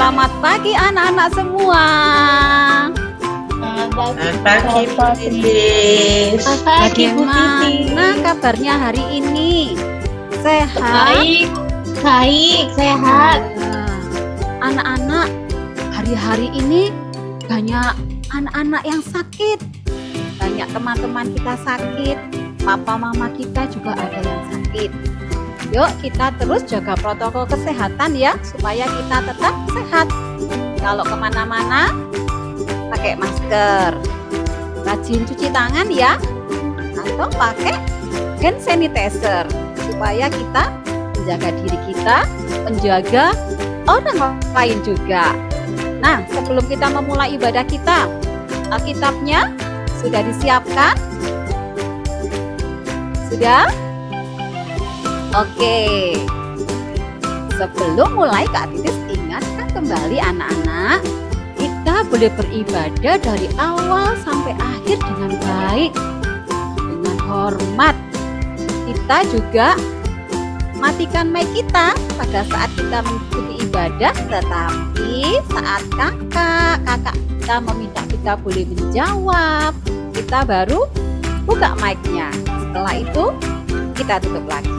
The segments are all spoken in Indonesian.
Selamat pagi anak-anak semua. Selamat pagi Bu Titis. Bagaimana kabarnya hari ini? Sehat? Baik, sehat. Anak-anak, hari-hari ini banyak anak-anak yang sakit. Banyak teman-teman kita sakit. Papa mama kita juga ada yang sakit. Yuk kita terus jaga protokol kesehatan ya, supaya kita tetap sehat. Kalau kemana-mana pakai masker, rajin cuci tangan ya, atau pakai hand sanitizer, supaya kita menjaga diri kita, menjaga orang lain juga. Nah, sebelum kita memulai ibadah kita, Alkitabnya sudah disiapkan? Sudah? Oke. Sebelum mulai, Kak Titis ingatkan kembali anak-anak, kita boleh beribadah dari awal sampai akhir dengan baik, dengan hormat. Kita juga matikan mic kita pada saat kita mengikuti ibadah, tetapi saat kakak kita meminta kita boleh menjawab, kita baru buka mic-nya. Setelah itu kita tutup lagi.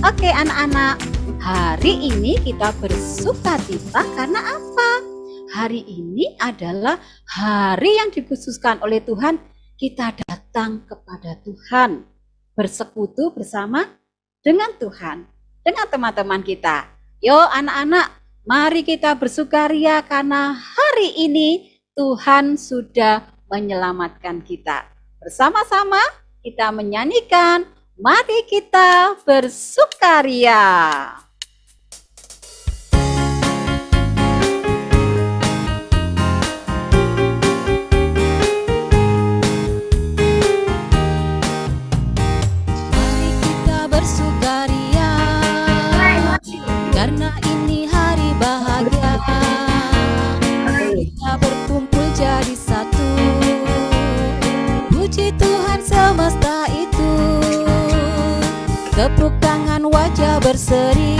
Oke anak-anak, hari ini kita bersukacita karena apa? Hari ini adalah hari yang dikhususkan oleh Tuhan. Kita datang kepada Tuhan, bersekutu bersama dengan Tuhan, dengan teman-teman kita. Yuk anak-anak, mari kita bersukaria karena hari ini Tuhan sudah menyelamatkan kita. Bersama-sama kita menyanyikan, mari kita bersukaria. Mari kita bersukaria, karena ini hari bahagia. Kita berkumpul jadi satu, puji Tuhan semesta itu. Tepuk tangan, wajah berseri,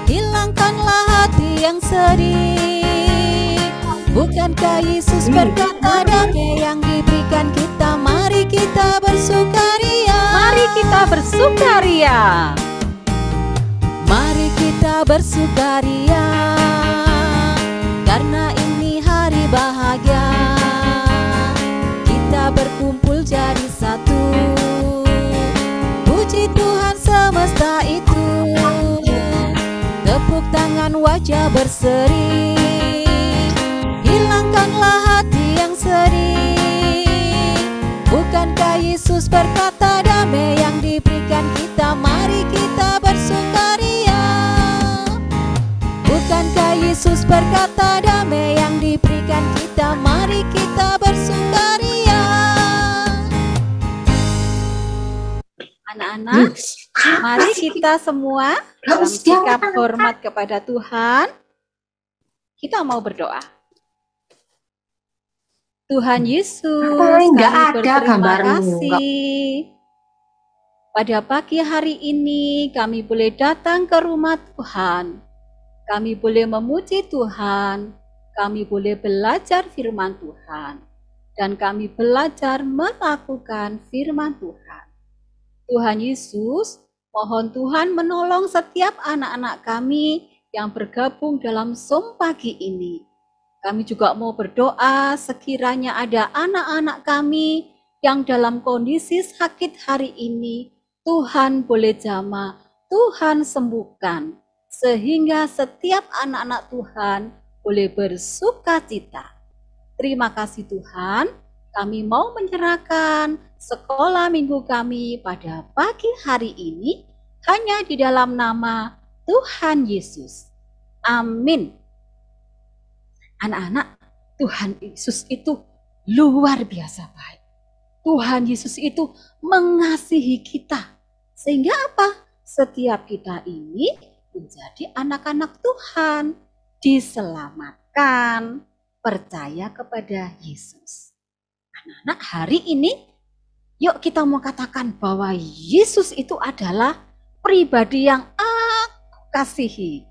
hilangkanlah hati yang sedih. Bukankah Yesus berkata damai yang diberikan kita? Mari kita bersukaria. Mari kita bersukaria. Mari kita bersukaria, karena ini hari bahagia. Kita berkumpul jadi satu, puji Tuhan semesta itu. Tepuk tangan, wajah berseri, hilangkanlah hati yang sedih. Bukankah Yesus berkata damai yang diberikan kita? Mari kita bersukaria. Bukankah Yesus berkata damai yang diberikan kita? Mari kita bersukaria. Anak-anak, mari kita semua dalam sikap hormat kepada Tuhan, kita mau berdoa. Tuhan Yesus, kami berterima kasih. Pada pagi hari ini kami boleh datang ke rumah Tuhan. Kami boleh memuji Tuhan. Kami boleh belajar firman Tuhan. Dan kami belajar melakukan firman Tuhan. Tuhan Yesus, mohon Tuhan menolong setiap anak-anak kami yang bergabung dalam Zoom pagi ini. Kami juga mau berdoa sekiranya ada anak-anak kami yang dalam kondisi sakit hari ini, Tuhan boleh jamah, Tuhan sembuhkan, sehingga setiap anak-anak Tuhan boleh bersukacita. Terima kasih Tuhan, kami mau menyerahkan sekolah minggu kami pada pagi hari ini hanya di dalam nama Tuhan Yesus. Amin. Anak-anak, Tuhan Yesus itu luar biasa baik. Tuhan Yesus itu mengasihi kita. Sehingga apa? Setiap kita ini menjadi anak-anak Tuhan, diselamatkan, percaya kepada Yesus. Anak-anak, hari ini yuk kita mau katakan bahwa Yesus itu adalah pribadi yang aku kasihi.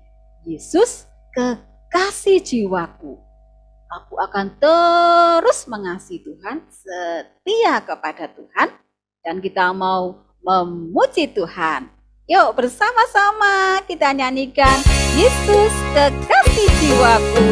Yesus kekasih jiwaku. Aku akan terus mengasihi Tuhan, setia kepada Tuhan, dan kita mau memuji Tuhan. Yuk bersama-sama kita nyanyikan Yesus kekasih jiwaku.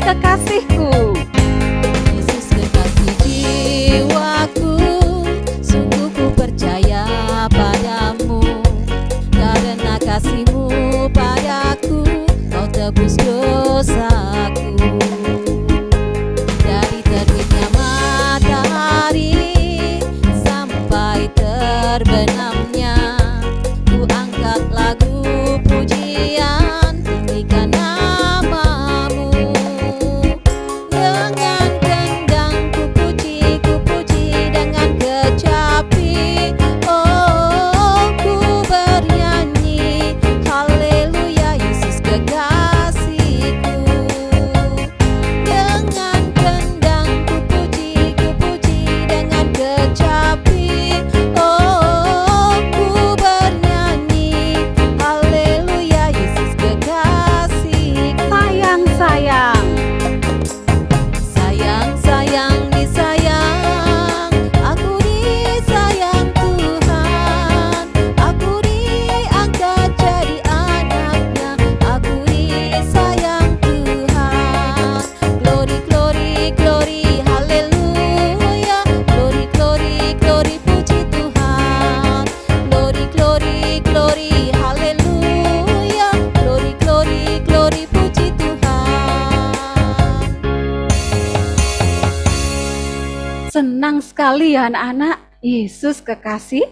Kekasihku, Yesus kekasih jiwaku, sungguh ku percaya padamu, karena kasih-Mu padaku, Kau tebus dosaku. Dari terbitnya matahari sampai terbenamnya, ku angkat lagu pujian, tinggikan nama-Mu. Senang sekali ya anak-anak, Yesus kekasih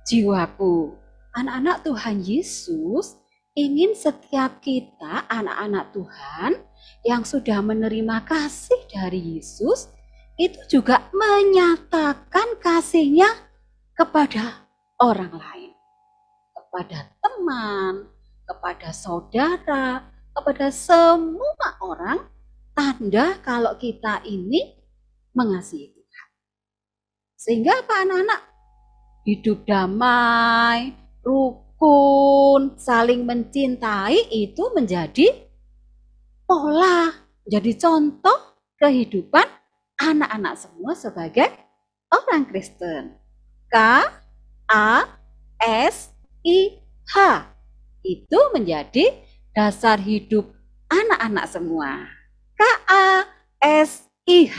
jiwaku. Anak-anak Tuhan Yesus ingin setiap kita anak-anak Tuhan yang sudah menerima kasih dari Yesus itu juga menyatakan kasihnya kepada orang lain. Kepada teman, kepada saudara, kepada semua orang, tanda kalau kita ini mengasihi. Sehingga apa anak-anak? Hidup damai, rukun, saling mencintai itu menjadi pola, menjadi contoh kehidupan anak-anak semua sebagai orang Kristen. K-A-S-I-H itu menjadi dasar hidup anak-anak semua. K-A-S-I-H.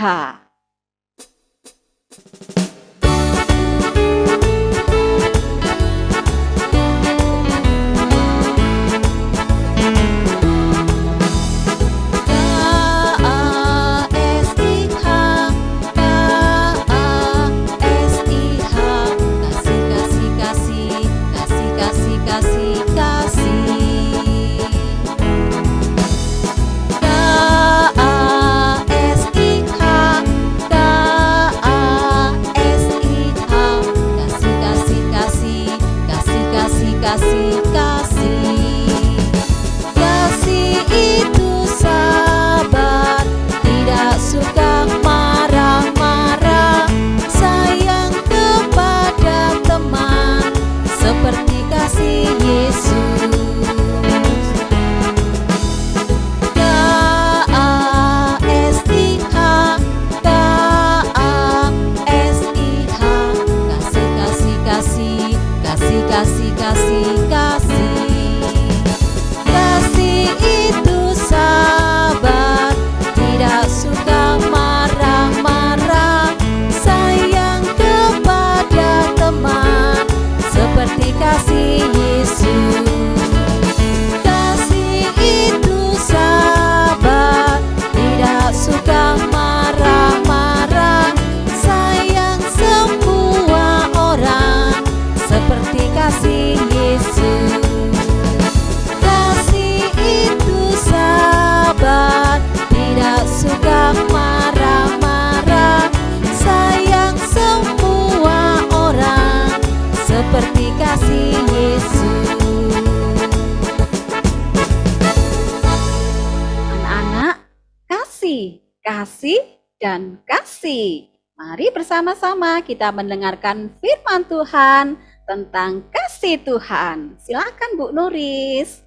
kasih, kasih, dan kasih. Mari bersama-sama kita mendengarkan firman Tuhan tentang kasih Tuhan. Silakan Bu Nuris.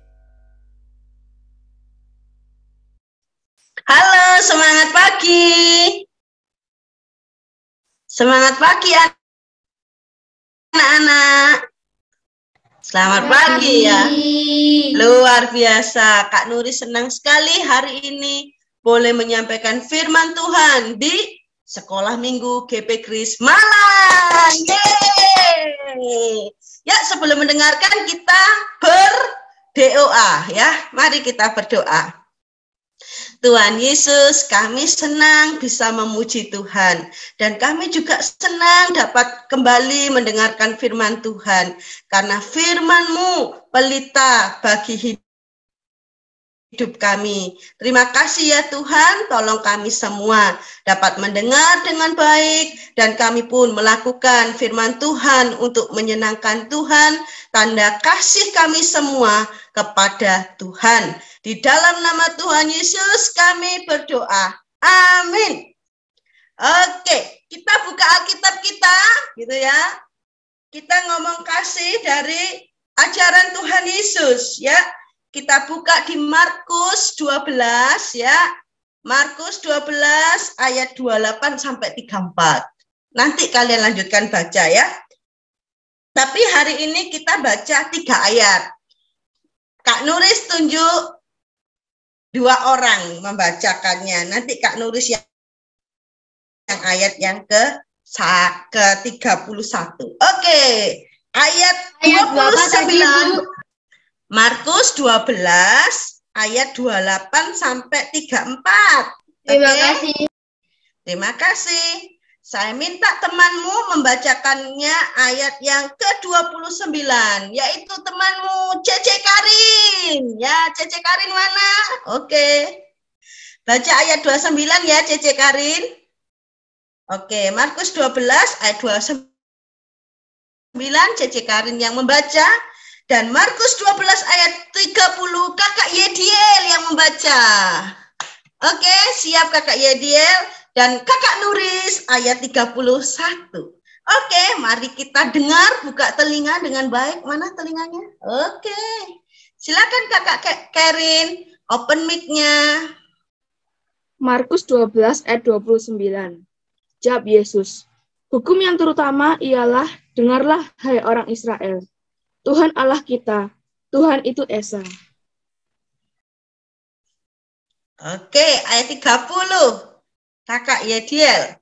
Halo, semangat pagi. Semangat pagi anak-anak. Selamat pagi ya. Luar biasa. Kak Nuri senang sekali hari ini boleh menyampaikan firman Tuhan di Sekolah Minggu GP Kris Malang. Yeay. Ya, sebelum mendengarkan kita berdoa ya. Mari kita berdoa. Tuhan Yesus, kami senang bisa memuji Tuhan. Dan kami juga senang dapat kembali mendengarkan firman Tuhan. Karena firman-Mu pelita bagi hidup kami. Terima kasih ya Tuhan, tolong kami semua dapat mendengar dengan baik. Dan kami pun melakukan firman Tuhan untuk menyenangkan Tuhan. Tanda kasih kami semua kepada Tuhan. Di dalam nama Tuhan Yesus kami berdoa. Amin. Oke, kita buka Alkitab kita, gitu ya. Kita ngomong kasih dari ajaran Tuhan Yesus, ya. Kita buka di Markus 12, ya. Markus 12 ayat 28 sampai 34. Nanti kalian lanjutkan baca, ya. Tapi hari ini kita baca 3 ayat. Kak Nuris tunjuk 2 orang membacakannya. Nanti Kak Nuris yang ayat yang ke-31. Oke. Ayat 29. Markus 12 ayat 28 sampai 34. Terima kasih. Terima kasih. Saya minta temanmu membacakannya ayat yang ke-29, yaitu temanmu Cece Karin. Ya, Cece Karin mana? Oke. Baca ayat 29 ya, Cece Karin. Oke, Markus 12 ayat 29, Cece Karin yang membaca. Dan Markus 12 ayat 30, Kakak Yediel yang membaca. Oke, siap Kakak Yediel. Dan Kakak Nuris ayat 31. Oke, mari kita dengar, buka telinga dengan baik. Mana telinganya? Oke. Silakan Kakak Karin, open mic-nya. Markus 12 ayat 29. Jawab Yesus, hukum yang terutama ialah, dengarlah hai orang Israel. Tuhan Allah kita, Tuhan itu Esa. Oke, ayat 30. Kakak Yediel.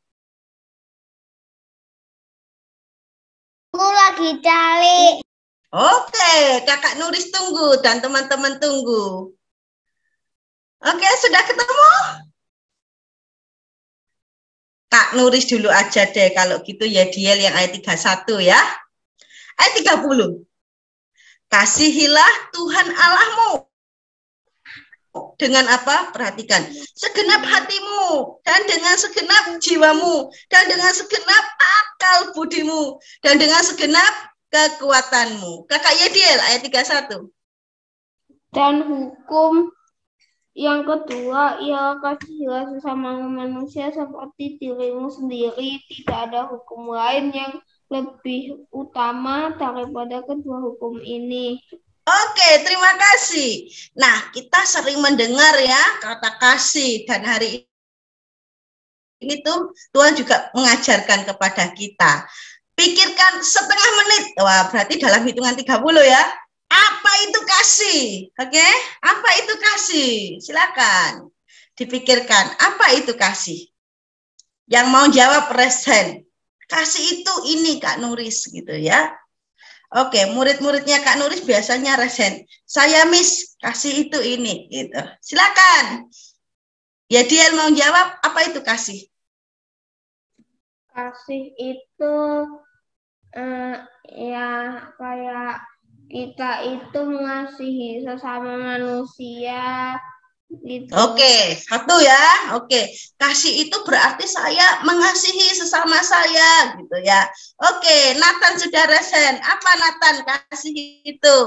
Aku lagi cari. Oke, Kakak Nuris tunggu dan teman-teman tunggu. Oke, sudah ketemu? Kak Nuris dulu aja deh, kalau gitu Yediel yang ayat 31 ya. Ayat 30. Kasihilah Tuhan Allahmu. Dengan apa? Perhatikan. Segenap hatimu, dan dengan segenap jiwamu, dan dengan segenap akal budimu, dan dengan segenap kekuatanmu. Kakak Yediel, ayat 31. Dan hukum yang kedua, ialah kasihilah sesama manusia seperti dirimu sendiri. Tidak ada hukum lain yang lebih utama daripada kedua hukum ini. Oke, terima kasih. Nah, kita sering mendengar ya kata kasih, dan hari ini tuh Tuhan juga mengajarkan kepada kita. Pikirkan setengah menit. Wah, berarti dalam hitungan 30 ya. Apa itu kasih? Oke, apa itu kasih? Silakan dipikirkan, apa itu kasih? Yang mau jawab resen. Kasih itu ini Kak Nuris gitu ya. Oke, murid-muridnya Kak Nuris biasanya resen. Saya Miss, kasih itu ini gitu. Silakan. Yediel mau jawab, apa itu kasih? Kasih itu ya kayak kita itu mengasihi sesama manusia gitu. Oke, satu ya. Oke, kasih itu berarti saya mengasihi sesama saya gitu ya. Oke, Nathan sudah resen. Apa Nathan kasih itu?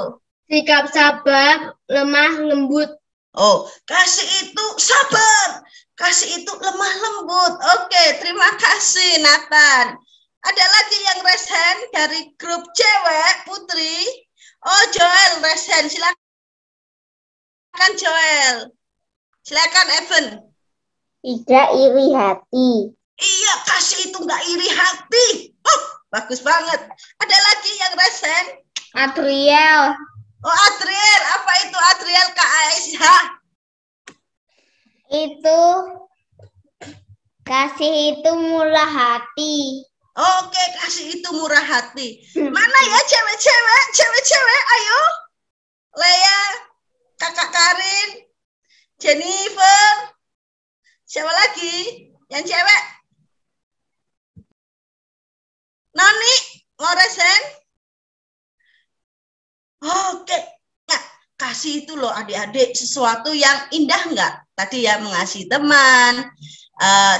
Sikap sabar, lemah lembut. Oh, kasih itu sabar. Kasih itu lemah lembut. Oke, terima kasih Nathan. Ada lagi yang raise hand dari grup cewek, Putri? Oh, Joel raise hand. Silakan Joel. Silakan Evan. Tidak iri hati. Iya, kasih itu nggak iri hati. Bagus banget. Ada lagi yang raise hand? Adriel. Oh, Adriel. Apa itu Adriel, Kak Aisyah? Itu kasih itu murah hati. Oke, kasih itu murah hati. Mana ya cewek-cewek, ayo. Lea, Kakak Karin, Jennifer. Siapa lagi? Yang cewek? Noni, mau resen? Oke. Nah, kasih itu loh adik-adik sesuatu yang indah enggak? Tadi ya mengasihi teman,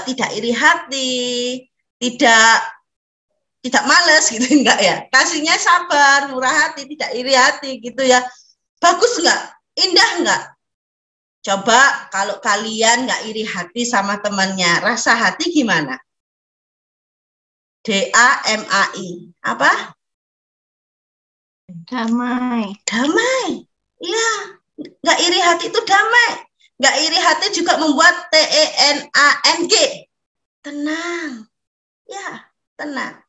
tidak iri hati, tidak males gitu enggak ya? Kasihnya sabar, murah hati, tidak iri hati gitu ya. Bagus enggak? Indah enggak? Coba kalau kalian enggak iri hati sama temannya, rasa hati gimana? DAMAI. Apa? Damai. Damai. Iya, enggak iri hati itu damai. Enggak iri hati juga membuat TENANG. Tenang. Ya, tenang.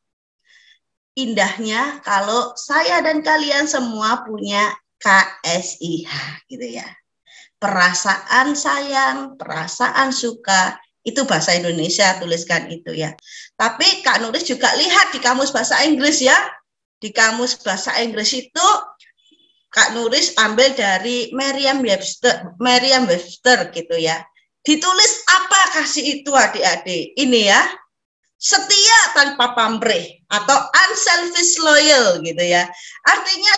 Indahnya kalau saya dan kalian semua punya KSIH gitu ya. Perasaan sayang, perasaan suka, itu bahasa Indonesia, tuliskan itu ya. Tapi Kak Nuris juga lihat di kamus bahasa Inggris ya. Di kamus bahasa Inggris itu Kak Nuris ambil dari Merriam-Webster gitu ya. Ditulis apa kasih itu adik-adik? Ini ya. Setia tanpa pamrih atau unselfish loyal gitu ya. Artinya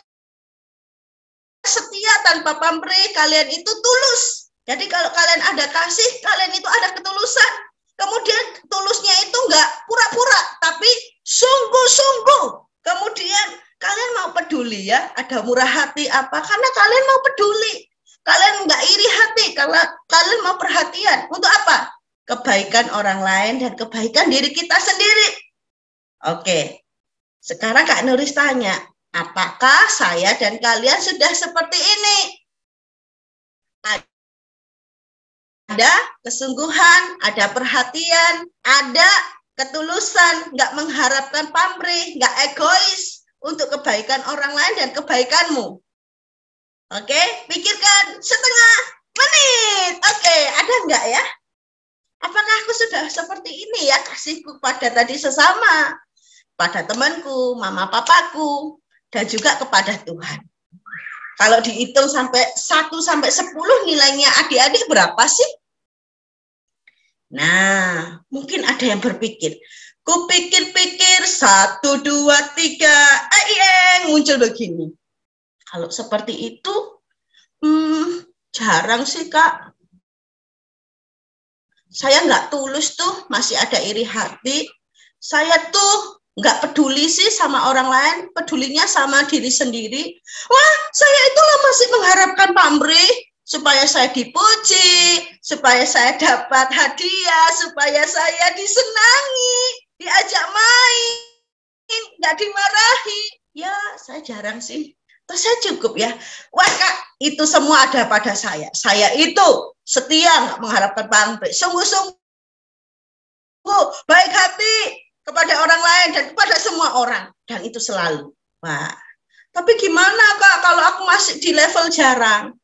setia tanpa pamrih, kalian itu tulus. Jadi kalau kalian ada kasih, kalian itu ada ketulusan. Kemudian tulusnya itu enggak pura-pura, tapi sungguh-sungguh. Kemudian kalian mau peduli ya, ada murah hati apa? Karena kalian mau peduli. Kalian enggak iri hati, karena kalian mau perhatian. Untuk apa? Kebaikan orang lain dan kebaikan diri kita sendiri. Oke, sekarang Kak Nuris tanya, apakah saya dan kalian sudah seperti ini? Ada kesungguhan, ada perhatian, ada ketulusan, nggak mengharapkan pamrih, nggak egois untuk kebaikan orang lain dan kebaikanmu. Oke, pikirkan setengah menit. Oke, ada nggak ya? Apakah aku sudah seperti ini ya kasihku pada tadi sesama, pada temanku, mama papaku, dan juga kepada Tuhan. Kalau dihitung sampai 1 sampai 10 nilainya adik-adik berapa sih? Nah, mungkin ada yang berpikir, kupikir-pikir 1, 2, 3, muncul begini. Kalau seperti itu, jarang sih Kak. Saya nggak tulus tuh, masih ada iri hati. Saya tuh nggak peduli sih sama orang lain, pedulinya sama diri sendiri. Wah, saya itulah masih mengharapkan pamrih, supaya saya dipuji, supaya saya dapat hadiah, supaya saya disenangi, diajak main, nggak dimarahi. Ya, saya jarang sih. Terus saya cukup ya. Wah Kak, itu semua ada pada saya. Saya itu setia, nggak mengharapkan pamrih, sungguh-sungguh baik hati kepada orang lain dan kepada semua orang, dan itu selalu. Wah, tapi gimana Kak kalau aku masih di level jarang?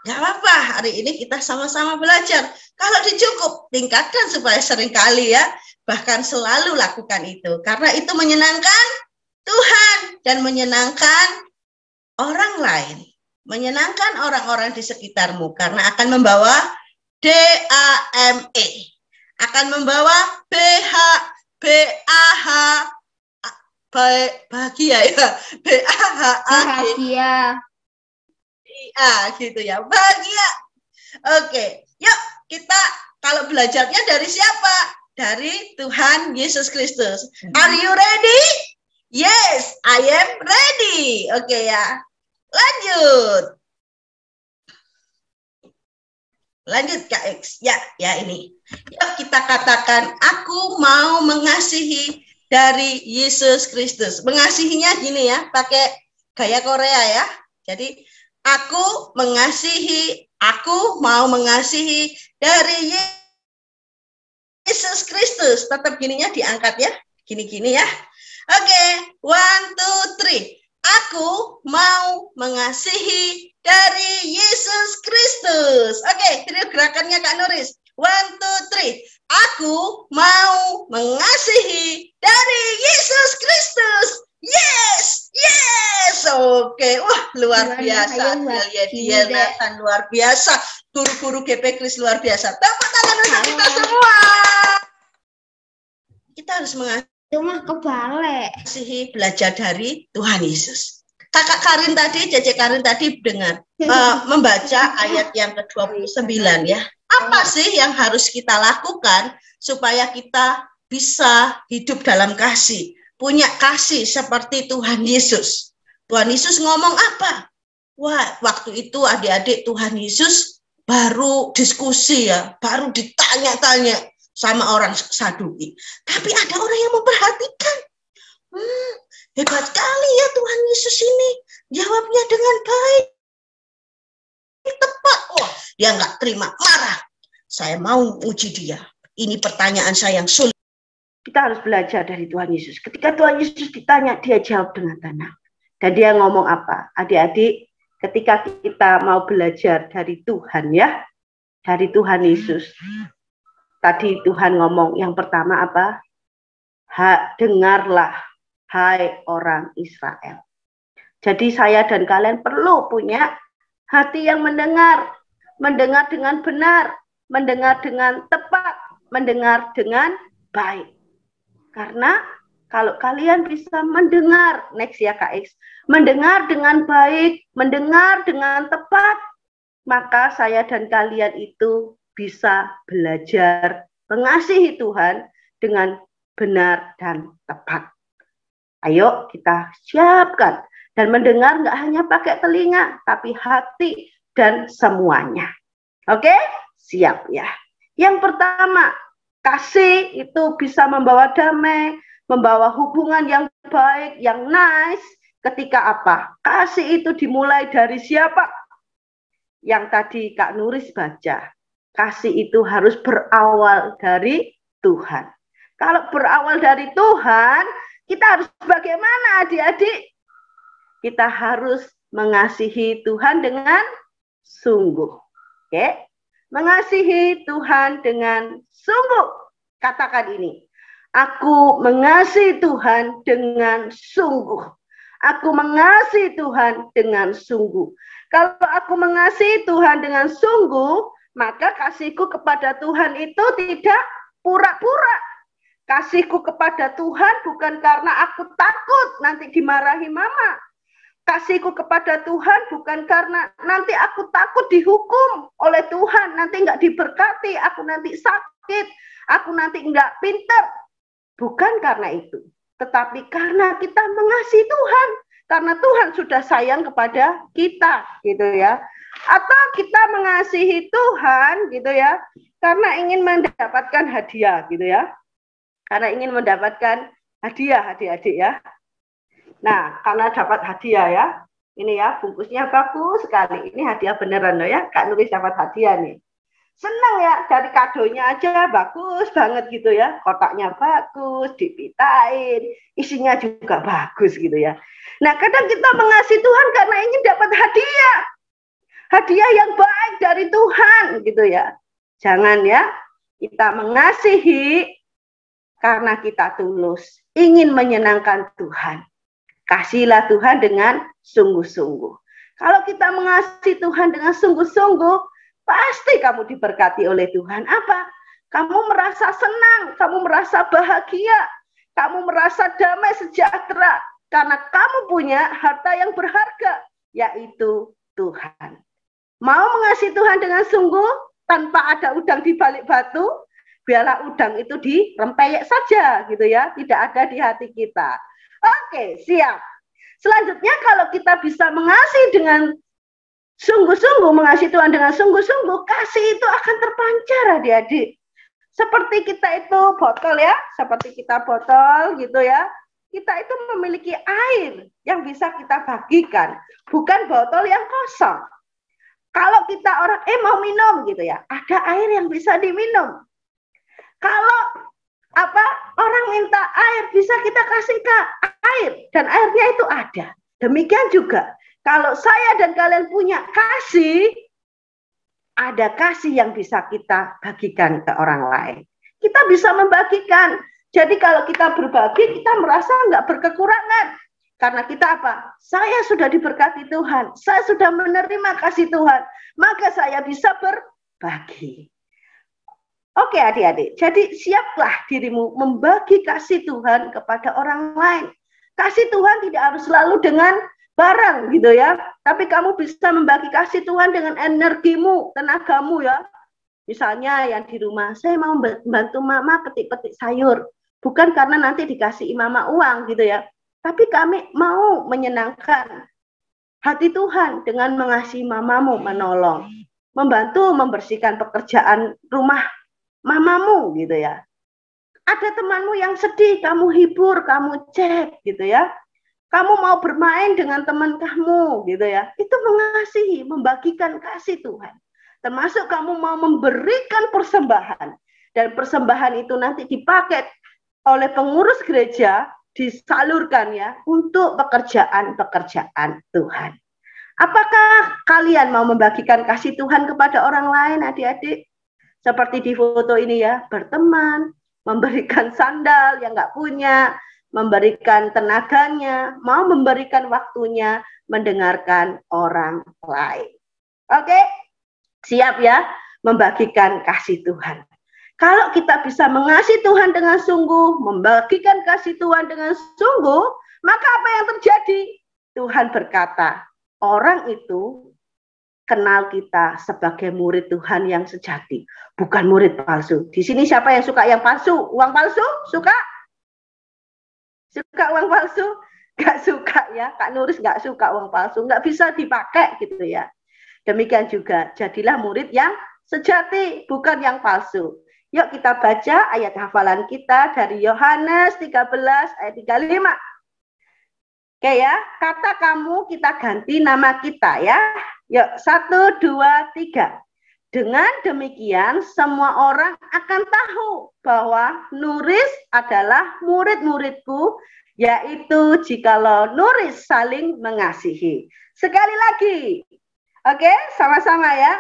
Gak apa-apa, hari ini kita sama-sama belajar. Kalau dicukup, tingkatkan supaya sering kali ya, bahkan selalu lakukan itu. Karena itu menyenangkan Tuhan dan menyenangkan orang lain. Menyenangkan orang-orang di sekitarmu, karena akan membawa DAME. Akan membawa bahagia ya, Bahagia. Gitu ya, bahagia. Oke, yuk kita kalau belajarnya dari siapa? Dari Tuhan Yesus Kristus. Are you ready? Yes, I am ready. Oke ya, lanjut. Lanjut Kak X. Ya ini. Yuk kita katakan, aku mau mengasihi dari Yesus Kristus. Mengasihinya gini ya, pakai gaya Korea ya. Jadi, aku mau mengasihi dari Yesus Kristus. Tetap gininya diangkat ya. Gini-gini ya. Oke, 1, 2, 3. Aku mau mengasihi dari Yesus Kristus. Oke, trio gerakannya Kak Nuris. 1, 2, 3. Aku mau mengasihi dari Yesus Kristus. Yes, yes. Oke, wah luar biasa. Dia Nathan luar biasa. Guru-guru GP Kris luar biasa. Tepuk tangan untuk kita semua. Kita harus mengasihi. Cuma kebalik. Belajar dari Tuhan Yesus. Kakak Karin tadi, Cece Karin tadi dengar membaca ayat yang ke-29 ya. Apa sih yang harus kita lakukan supaya kita bisa hidup dalam kasih, punya kasih seperti Tuhan Yesus? Tuhan Yesus ngomong apa? Wah, waktu itu adik-adik Tuhan Yesus baru diskusi ya, baru ditanya-tanya sama orang Saduki. Tapi ada orang yang memperhatikan. Hebat kali ya Tuhan Yesus ini. Jawabnya dengan baik. Tepat. Oh, dia nggak terima, marah. Saya mau uji dia. Ini pertanyaan saya yang sulit. Kita harus belajar dari Tuhan Yesus. Ketika Tuhan Yesus ditanya, dia jawab dengan tenang. Dan dia ngomong apa? Adik-adik, ketika kita mau belajar dari Tuhan ya, dari Tuhan Yesus. Tadi Tuhan ngomong yang pertama apa? Dengarlah, hai orang Israel. Jadi saya dan kalian perlu punya hati yang mendengar dengan benar, mendengar dengan tepat, mendengar dengan baik. Karena kalau kalian bisa mendengar, next ya Kak X, mendengar dengan baik, mendengar dengan tepat, maka saya dan kalian itu bisa belajar mengasihi Tuhan dengan benar dan tepat. Ayo kita siapkan. Dan mendengar nggak hanya pakai telinga, tapi hati dan semuanya. Oke? Siap ya. Yang pertama, kasih itu bisa membawa damai, membawa hubungan yang baik, yang nice. Ketika apa? Kasih itu dimulai dari siapa? Yang tadi Kak Nuris baca. Kasih itu harus berawal dari Tuhan. Kalau berawal dari Tuhan, kita harus bagaimana adik-adik? Kita harus mengasihi Tuhan dengan sungguh. Oke? Mengasihi Tuhan dengan sungguh. Katakan ini. Aku mengasihi Tuhan dengan sungguh. Aku mengasihi Tuhan dengan sungguh. Kalau aku mengasihi Tuhan dengan sungguh, maka kasihku kepada Tuhan itu tidak pura-pura. Kasihku kepada Tuhan bukan karena aku takut nanti dimarahi mama. Kasihku kepada Tuhan bukan karena nanti aku takut dihukum oleh Tuhan, nanti nggak diberkati, aku nanti sakit, aku nanti nggak pintar. Bukan karena itu, tetapi karena kita mengasihi Tuhan, karena Tuhan sudah sayang kepada kita, gitu ya. Atau kita mengasihi Tuhan, gitu ya, karena ingin mendapatkan hadiah, gitu ya. Karena ingin mendapatkan hadiah, adik-adik ya. Nah, karena dapat hadiah ya, ini ya bungkusnya bagus sekali. Ini hadiah beneran loh ya, Kak Nuris dapat hadiah nih. Senang ya, dari kadonya aja bagus banget gitu ya. Kotaknya bagus, dipitain, isinya juga bagus gitu ya. Nah, kadang kita mengasihi Tuhan karena ingin dapat hadiah. Hadiah yang baik dari Tuhan gitu ya. Jangan ya, kita mengasihi karena kita tulus, ingin menyenangkan Tuhan. Kasihlah Tuhan dengan sungguh-sungguh. Kalau kita mengasihi Tuhan dengan sungguh-sungguh, pasti kamu diberkati oleh Tuhan. Apa? Kamu merasa senang, kamu merasa bahagia, kamu merasa damai sejahtera. Karena kamu punya harta yang berharga, yaitu Tuhan. Mau mengasihi Tuhan dengan sungguh, tanpa ada udang di balik batu, biarlah udang itu dirempeyek saja, gitu ya. Tidak ada di hati kita. Oke, siap. Selanjutnya kalau kita bisa mengasihi dengan sungguh-sungguh mengasihi Tuhan dengan sungguh-sungguh, kasih itu akan terpancar adik-adik. Seperti kita itu botol ya, seperti kita botol gitu ya. Kita itu memiliki air yang bisa kita bagikan, bukan botol yang kosong. Kalau kita orang mau minum gitu ya, ada air yang bisa diminum. Kalau orang minta air, bisa kita kasih air dan airnya itu ada. Demikian juga kalau saya dan kalian punya kasih, ada kasih yang bisa kita bagikan ke orang lain. Kita bisa membagikan. Jadi kalau kita berbagi, kita merasa nggak berkekurangan. Karena kita apa? Saya sudah diberkati Tuhan. Saya sudah menerima kasih Tuhan. Maka saya bisa berbagi. Oke adik-adik, jadi siaplah dirimu membagi kasih Tuhan kepada orang lain. Kasih Tuhan tidak harus selalu dengan barang gitu ya. Tapi kamu bisa membagi kasih Tuhan dengan energimu, tenagamu ya. Misalnya yang di rumah, saya mau membantu mama petik-petik sayur. Bukan karena nanti dikasih mama uang gitu ya. Tapi kami mau menyenangkan hati Tuhan dengan mengasihi mamamu, menolong. Membantu membersihkan pekerjaan rumah mamamu gitu ya. Ada temanmu yang sedih, kamu hibur, kamu cek gitu ya. Kamu mau bermain dengan teman kamu gitu ya. Itu mengasihi, membagikan kasih Tuhan. Termasuk kamu mau memberikan persembahan. Dan persembahan itu nanti dipakai oleh pengurus gereja, disalurkan ya untuk pekerjaan-pekerjaan Tuhan. Apakah kalian mau membagikan kasih Tuhan kepada orang lain adik-adik? Seperti di foto ini ya, berteman, memberikan sandal yang nggak punya, memberikan tenaganya, mau memberikan waktunya, mendengarkan orang lain. Oke, siap ya, membagikan kasih Tuhan. Kalau kita bisa mengasihi Tuhan dengan sungguh, membagikan kasih Tuhan dengan sungguh, maka apa yang terjadi? Tuhan berkata, orang itu kenal kita sebagai murid Tuhan yang sejati, bukan murid palsu. Di sini siapa yang suka yang palsu? Uang palsu? Suka? Suka uang palsu? Gak suka ya. Kak Nuris gak suka uang palsu. Gak bisa dipakai gitu ya. Demikian juga, jadilah murid yang sejati, bukan yang palsu. Yuk kita baca ayat hafalan kita dari Yohanes 13 ayat 35. Oke ya, kata kamu kita ganti nama kita ya. Yuk, 1, 2, 3. Dengan demikian semua orang akan tahu bahwa Nuris adalah murid-muridku, yaitu jikalau Nuris saling mengasihi. Sekali lagi. Oke, sama-sama ya.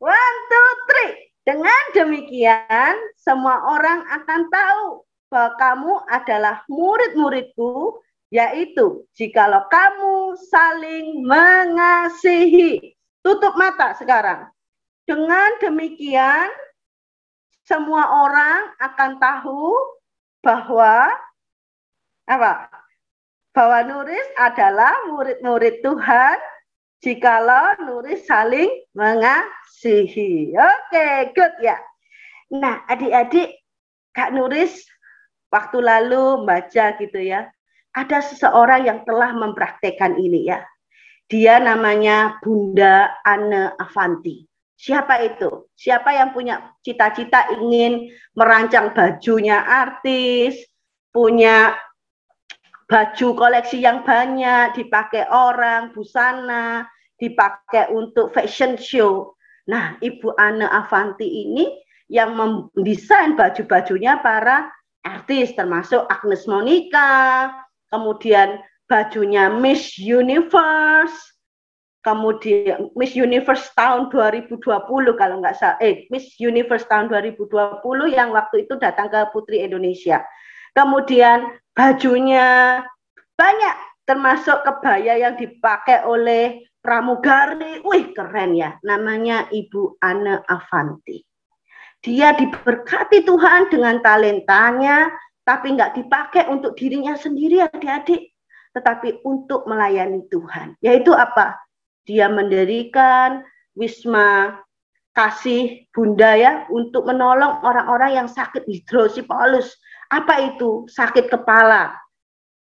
1, 2, 3. Dengan demikian semua orang akan tahu bahwa kamu adalah murid-muridku, yaitu jikalau kamu saling mengasihi. Tutup mata sekarang. Dengan demikian semua orang akan tahu bahwa bahwa Nuris adalah murid-murid Tuhan jikalau Nuris saling mengasihi. Oke, good ya. Nah, adik-adik, Kak Nuris waktu lalu membaca gitu ya. Ada seseorang yang telah mempraktekkan ini ya. Dia namanya Bunda Anne Avanti. Siapa itu? Siapa yang punya cita-cita ingin merancang bajunya artis, punya baju koleksi yang banyak, dipakai orang, busana, dipakai untuk fashion show. Nah, Ibu Anne Avanti ini yang mendesain baju-bajunya para artis, termasuk Agnes Monica, kemudian bajunya Miss Universe, kemudian Miss Universe tahun 2020 kalau nggak salah, Miss Universe tahun 2020 yang waktu itu datang ke Putri Indonesia. Kemudian bajunya banyak, termasuk kebaya yang dipakai oleh pramugari. Wih, keren ya, namanya Ibu Anne Avanti. Dia diberkati Tuhan dengan talentanya, tapi nggak dipakai untuk dirinya sendiri adik-adik, tetapi untuk melayani Tuhan. Yaitu apa? Dia mendirikan Wisma Kasih Bunda ya, untuk menolong orang-orang yang sakit hidrosipolus. Apa itu? Sakit kepala.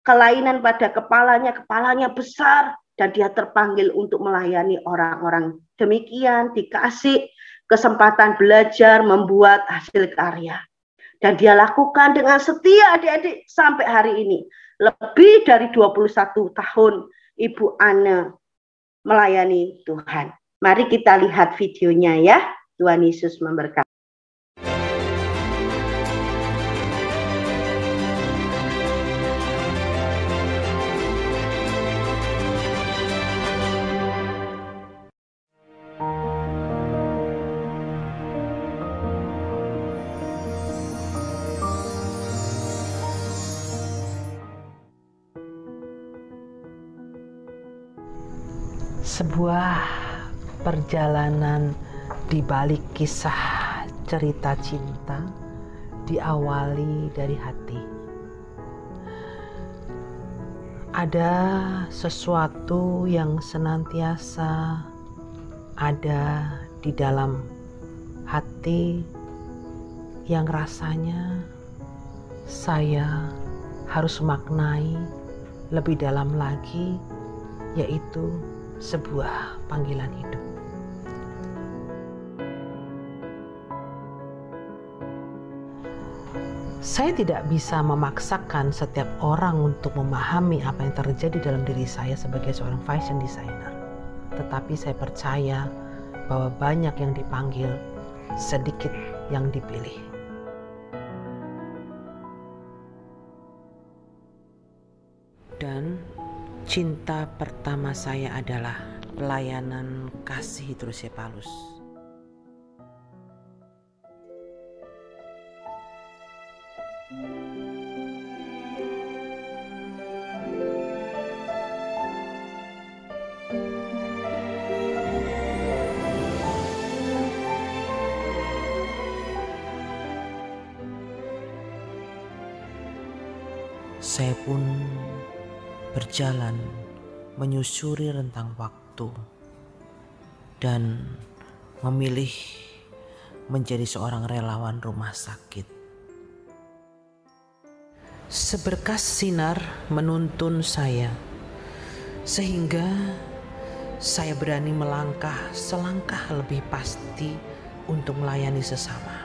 Kelainan pada kepalanya besar dan dia terpanggil untuk melayani orang-orang. Demikian dikasih kesempatan belajar membuat hasil karya. Dan dia lakukan dengan setia adik-adik sampai hari ini. Lebih dari 21 tahun Ibu Anne melayani Tuhan. Mari kita lihat videonya ya. Tuhan Yesus memberkati. Sebuah perjalanan di balik kisah cerita cinta diawali dari hati. Ada sesuatu yang senantiasa ada di dalam hati yang rasanya saya harus maknai lebih dalam lagi, yaitu sebuah panggilan hidup. Saya tidak bisa memaksakan setiap orang untuk memahami apa yang terjadi dalam diri saya sebagai seorang fashion designer. Tetapi saya percaya bahwa banyak yang dipanggil, sedikit yang dipilih. Dan cinta pertama saya adalah pelayanan kasih hidrosefalus. Saya pun berjalan menyusuri rentang waktu dan memilih menjadi seorang relawan rumah sakit. Seberkas sinar menuntun saya sehingga saya berani melangkah selangkah lebih pasti untuk melayani sesama.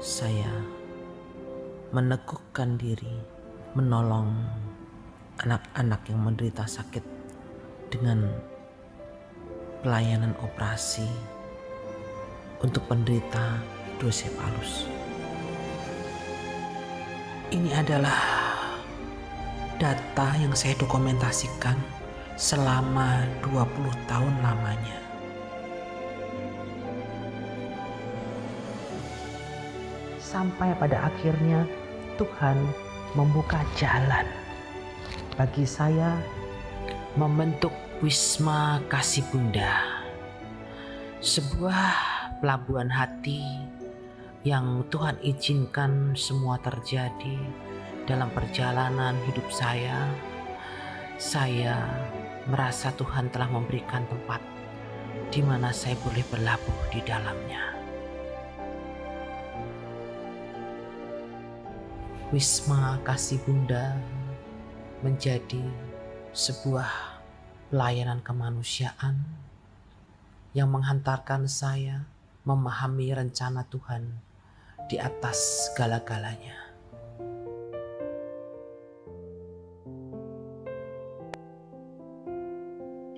Saya meneguhkan diri menolong anak-anak yang menderita sakit dengan pelayanan operasi untuk penderita hidrosefalus. Ini adalah data yang saya dokumentasikan selama 20 tahun lamanya. Sampai pada akhirnya Tuhan membuka jalan bagi saya membentuk Wisma Kasih Bunda, sebuah pelabuhan hati yang Tuhan izinkan semua terjadi dalam perjalanan hidup saya. Saya merasa Tuhan telah memberikan tempat di mana saya boleh berlabuh di dalamnya. Wisma Kasih Bunda menjadi sebuah pelayanan kemanusiaan yang menghantarkan saya memahami rencana Tuhan di atas segala-galanya.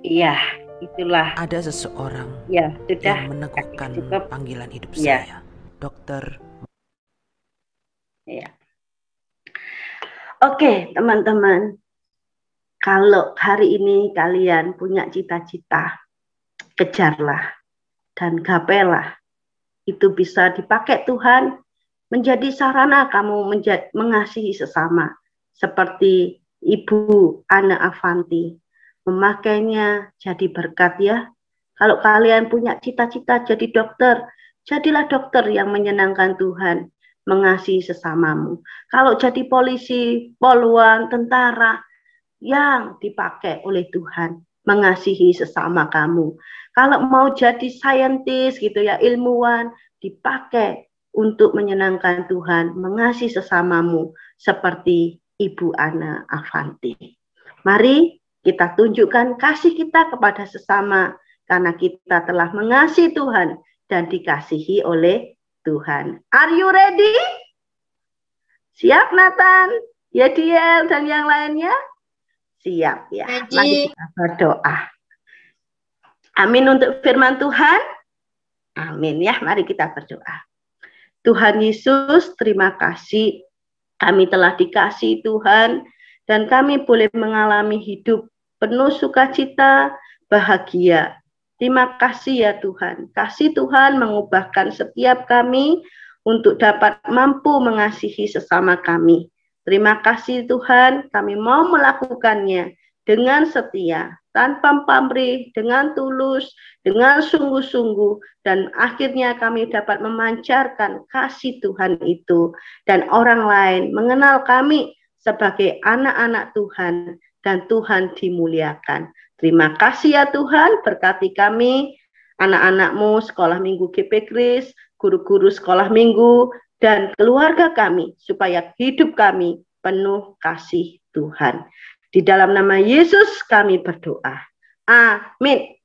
Iya, itulah. Ada seseorang ya, sudah yang meneguhkan panggilan hidup ya. saya, Dokter. Ya. Oke, teman-teman. Kalau hari ini kalian punya cita-cita, kejarlah dan gapailah. Itu bisa dipakai Tuhan menjadi sarana kamu mengasihi sesama. Seperti Ibu Anne Avanti. Memakainya jadi berkat ya. Kalau kalian punya cita-cita jadi dokter, jadilah dokter yang menyenangkan Tuhan. Mengasihi sesamamu. Kalau jadi polisi, poluan, tentara yang dipakai oleh Tuhan, mengasihi sesama kamu. Kalau mau jadi saintis gitu ya, ilmuwan, dipakai untuk menyenangkan Tuhan, mengasihi sesamamu seperti Ibu Ana Avanti. Mari kita tunjukkan kasih kita kepada sesama karena kita telah mengasihi Tuhan dan dikasihi oleh Tuhan. Are you ready? Siap Nathan, Yediel dan yang lainnya? Siap ya. Mari kita berdoa. Amin untuk firman Tuhan. Amin ya. Mari kita berdoa. Tuhan Yesus, terima kasih. Kami telah dikasihi Tuhan dan kami boleh mengalami hidup penuh sukacita, bahagia. Terima kasih ya Tuhan. Kasih Tuhan mengubahkan setiap kami untuk dapat mampu mengasihi sesama kami. Terima kasih Tuhan, kami mau melakukannya dengan setia, tanpa pamrih, dengan tulus, dengan sungguh-sungguh, dan akhirnya kami dapat memancarkan kasih Tuhan itu, dan orang lain mengenal kami sebagai anak-anak Tuhan, dan Tuhan dimuliakan. Terima kasih ya Tuhan, berkati kami, anak-anak-Mu, sekolah minggu GP Kris, guru-guru sekolah minggu, dan keluarga kami, supaya hidup kami penuh kasih Tuhan. Di dalam nama Yesus kami berdoa. Amin.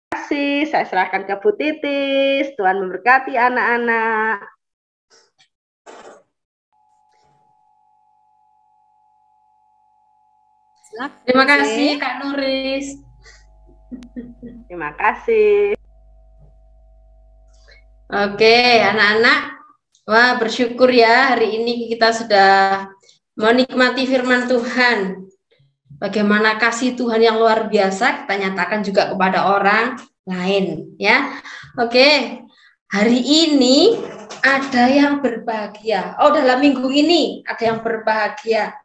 Terima kasih, saya serahkan ke Bu Titis. Tuhan memberkati anak-anak. Terima kasih Kak Nuris. Terima kasih. Oke, anak-anak. Wah, bersyukur ya hari ini kita sudah menikmati firman Tuhan. Bagaimana kasih Tuhan yang luar biasa kita nyatakan juga kepada orang lain ya. Oke. Hari ini ada yang berbahagia. Oh, dalam minggu ini ada yang berbahagia.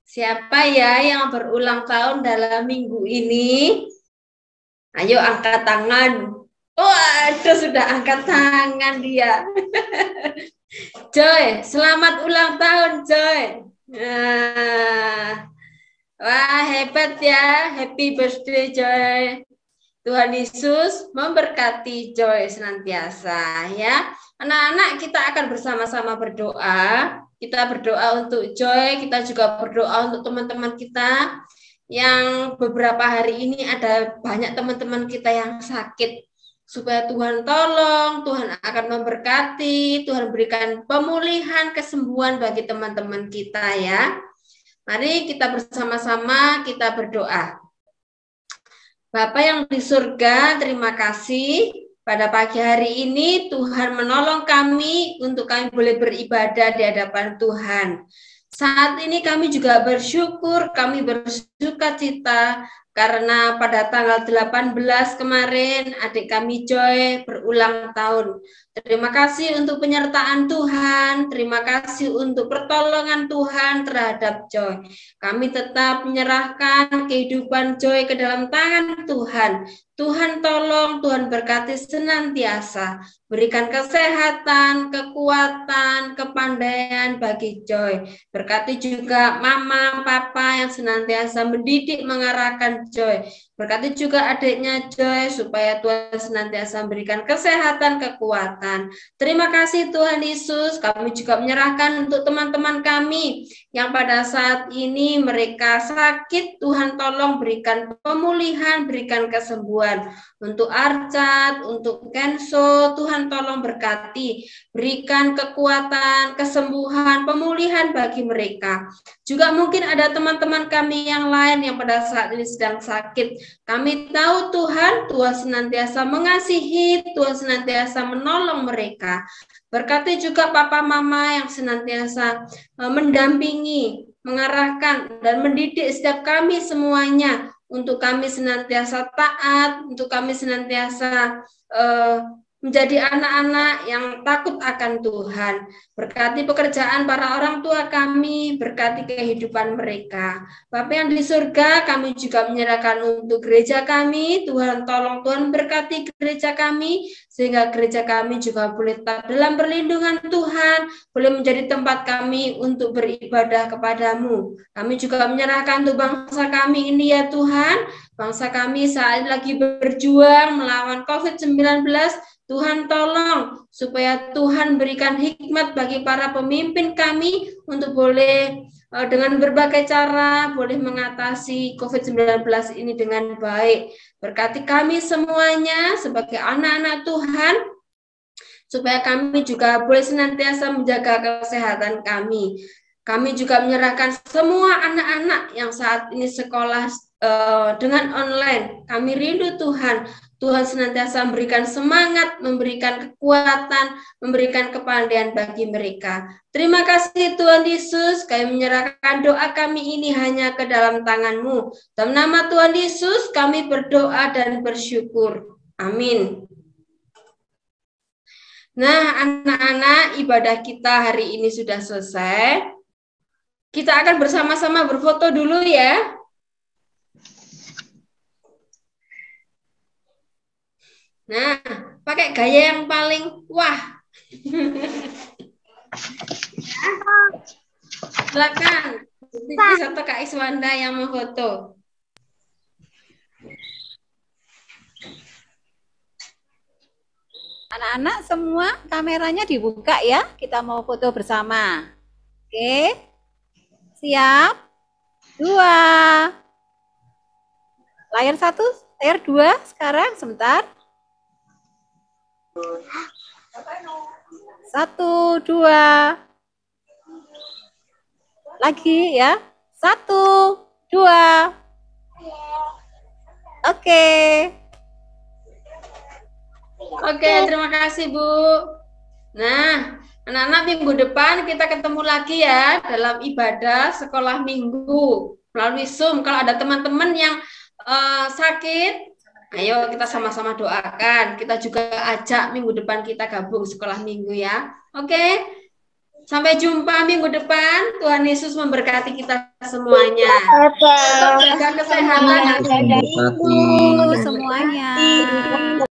Siapa ya yang berulang tahun dalam minggu ini? Ayo angkat tangan. Waduh, sudah angkat tangan dia. Joy, selamat ulang tahun Joy. Wah, hebat ya. Happy birthday Joy. Tuhan Yesus memberkati Joy senantiasa ya. Anak-anak, kita akan bersama-sama berdoa. Kita berdoa untuk Joy, kita juga berdoa untuk teman-teman kita yang beberapa hari ini ada banyak teman-teman kita yang sakit. Supaya Tuhan tolong, Tuhan akan memberkati, Tuhan berikan pemulihan, kesembuhan bagi teman-teman kita ya. Mari kita bersama-sama kita berdoa. Bapa yang di surga, terima kasih pada pagi hari ini Tuhan menolong kami untuk kami boleh beribadah di hadapan Tuhan. Saat ini kami juga bersyukur, kami bersukacita karena pada tanggal 18 kemarin adik kami Joy berulang tahun. Terima kasih untuk penyertaan Tuhan, terima kasih untuk pertolongan Tuhan terhadap Joy. Kami tetap menyerahkan kehidupan Joy ke dalam tangan Tuhan. Tuhan tolong, Tuhan berkati senantiasa. Berikan kesehatan, kekuatan, kepandaian bagi Joy. Berkati juga mama, papa yang senantiasa mendidik, mengarahkan Joy. Berkati juga adiknya Joy supaya Tuhan senantiasa memberikan kesehatan, kekuatan. Terima kasih Tuhan Yesus. Kami juga menyerahkan untuk teman-teman kami yang pada saat ini mereka sakit. Tuhan tolong berikan pemulihan, berikan kesembuhan. Untuk Arcat, untuk Kenso, Tuhan tolong berkati, berikan kekuatan, kesembuhan, pemulihan bagi mereka. Juga mungkin ada teman-teman kami yang lain yang pada saat ini sedang sakit. Kami tahu Tuhan senantiasa mengasihi, Tuhan senantiasa menolong mereka. Berkati juga papa mama yang senantiasa mendampingi, mengarahkan, dan mendidik setiap kami semuanya. Untuk kami senantiasa taat, untuk kami senantiasa menjadi anak-anak yang takut akan Tuhan. Berkati pekerjaan para orang tua kami, berkati kehidupan mereka. Bapa yang di surga, kami juga menyerahkan untuk gereja kami. Tuhan tolong, Tuhan berkati gereja kami, sehingga gereja kami juga boleh tetap dalam perlindungan Tuhan, boleh menjadi tempat kami untuk beribadah kepadamu. Kami juga menyerahkan untuk bangsa kami ini ya Tuhan. Bangsa kami saat ini lagi berjuang melawan COVID-19, Tuhan tolong supaya Tuhan berikan hikmat bagi para pemimpin kami untuk boleh dengan berbagai cara boleh mengatasi COVID-19 ini dengan baik. Berkati kami semuanya sebagai anak-anak Tuhan, supaya kami juga boleh senantiasa menjaga kesehatan kami. Kami juga menyerahkan semua anak-anak yang saat ini sekolah dengan online. Kami rindu Tuhan. Tuhan senantiasa memberikan semangat, memberikan kekuatan, memberikan kepandaian bagi mereka. Terima kasih Tuhan Yesus, kami menyerahkan doa kami ini hanya ke dalam tangan-Mu. Dalam nama Tuhan Yesus kami berdoa dan bersyukur. Amin. Nah, anak-anak, ibadah kita hari ini sudah selesai. Kita akan bersama-sama berfoto dulu ya. Nah, pakai gaya yang paling wah. Silakan. Titis atau Kak Iswanda yang mau foto. Anak-anak semua kameranya dibuka ya. Kita mau foto bersama. Oke. Siap. 2. Layar 1, layar 2 sekarang sebentar. 1, 2. Lagi ya. 1, 2. Oke. Oke, terima kasih Bu. Nah, anak-anak minggu depan kita ketemu lagi ya dalam ibadah sekolah minggu melalui Zoom. Kalau ada teman-teman yang sakit, ayo kita sama-sama doakan. Kita juga ajak minggu depan kita gabung sekolah minggu ya. Oke, sampai jumpa minggu depan. Tuhan Yesus memberkati kita semuanya. Jaga kesehatan semuanya.